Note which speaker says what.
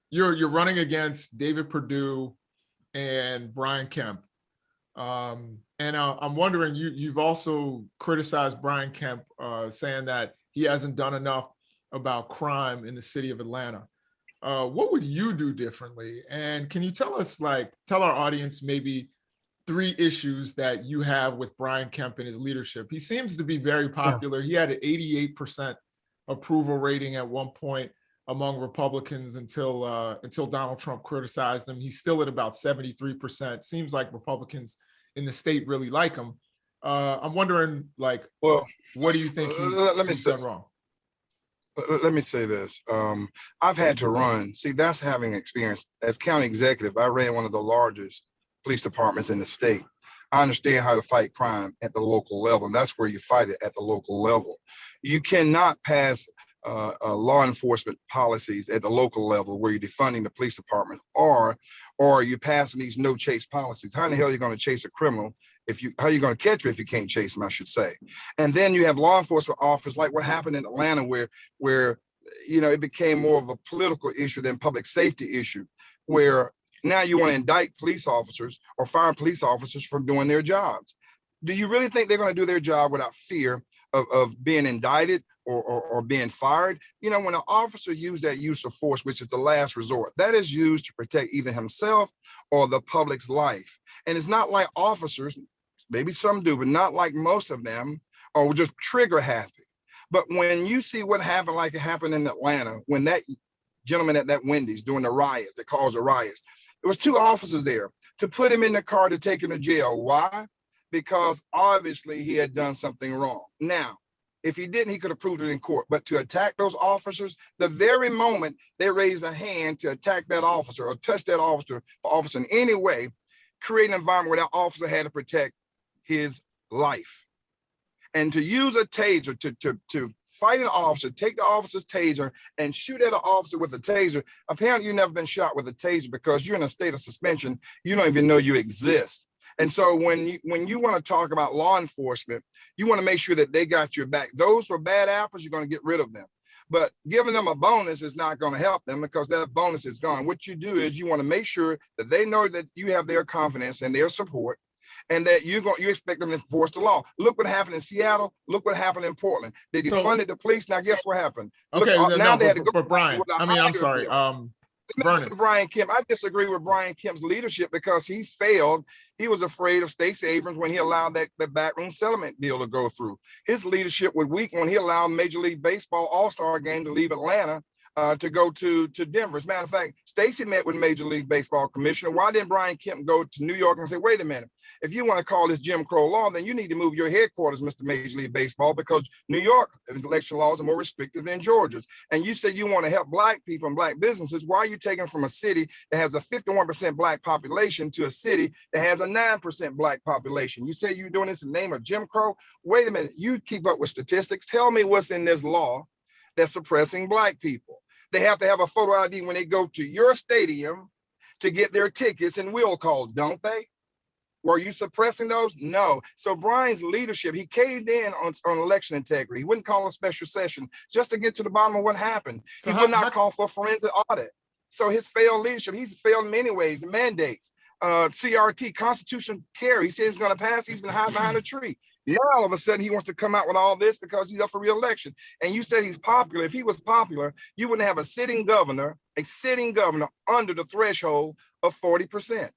Speaker 1: you're running against David Perdue and Brian Kemp. And I'm wondering, you've also criticized Brian Kemp, saying that he hasn't done enough about crime in the city of Atlanta. What would you do differently? And can you tell our audience maybe 3 issues that you have with Brian Kemp and his leadership? He seems to be very popular. He had an 88% approval rating at one point among Republicans until Donald Trump criticized him. He's still at about 73%. Seems like Republicans in the state really like him. I'm wondering, what do you think he's done wrong?
Speaker 2: Let me say this. I've had to run. See, that's having experience. As county executive, I ran one of the largest police departments in the state. I understand how to fight crime at the local level, and that's where you fight it, at the local level. You cannot pass law enforcement policies at the local level where you're defunding the police department, or you're passing these no chase policies. How in the hell are you going to chase a criminal how are you going to catch him if you can't chase him, I should say? And then you have law enforcement officers, like what happened in Atlanta, where it became more of a political issue than public safety issue, where now you want to indict police officers or fire police officers from doing their jobs. Do you really think they're going to do their job without fear of being indicted or being fired? When an officer uses that use of force, which is the last resort, that is used to protect either himself or the public's life. And it's not like officers, maybe some do, but not like most of them, are just trigger happy. But when you see what happened, like it happened in Atlanta, when that gentleman at that Wendy's during the riots, that caused the riots, there was 2 officers there to put him in the car to take him to jail. Why? Because obviously he had done something wrong. Now, if he didn't, he could have proved it in court. But to attack those officers, the very moment they raise a hand to attack that officer or touch that officer in any way, create an environment where that officer had to protect his life. And to use a taser to fight an officer, take the officer's taser and shoot at an officer with a taser. Apparently you've never been shot with a taser because you're in a state of suspension. You don't even know you exist. And so when you want to talk about law enforcement, you want to make sure that they got your back. Those were bad apples, you're going to get rid of them. But giving them a bonus is not going to help them because that bonus is gone. What you do is you want to make sure that they know that you have their confidence and their support, and that you expect them to enforce the law. Look what happened in Seattle. Look what happened in Portland. They defunded the police. Now, guess what happened?
Speaker 1: Okay, but Brian, I'm sorry. Vernon.
Speaker 2: Brian Kemp, I disagree with Brian Kemp's leadership because he failed. He was afraid of Stacey Abrams when he allowed that backroom settlement deal to go through. His leadership was weak when he allowed Major League Baseball All-Star game to leave Atlanta to go to Denver. As a matter of fact, Stacey met with Major League Baseball commissioner. Why didn't Brian Kemp go to New York and say, wait a minute, if you want to call this Jim Crow law, then you need to move your headquarters, Mr. Major League Baseball, because New York election laws are more restrictive than Georgia's. And you say you want to help Black people and Black businesses. Why are you taking from a city that has a 51% Black population to a city that has a 9% Black population? You say you're doing this in the name of Jim Crow? Wait a minute, you keep up with statistics. Tell me what's in this law that's suppressing Black people. They have to have a photo ID when they go to your stadium to get their tickets and will call, don't they? Were you suppressing those? No. So Brian's leadership, he caved in on election integrity. He wouldn't call a special session just to get to the bottom of what happened. So he would not call for a forensic audit. So his failed leadership, he's failed in many ways. Mandates, CRT, constitutional care. He said he's going to pass. He's been hiding behind a tree. Now all of a sudden he wants to come out with all this because he's up for re-election. And you said he's popular. If he was popular, you wouldn't have a sitting governor under the threshold of 40%.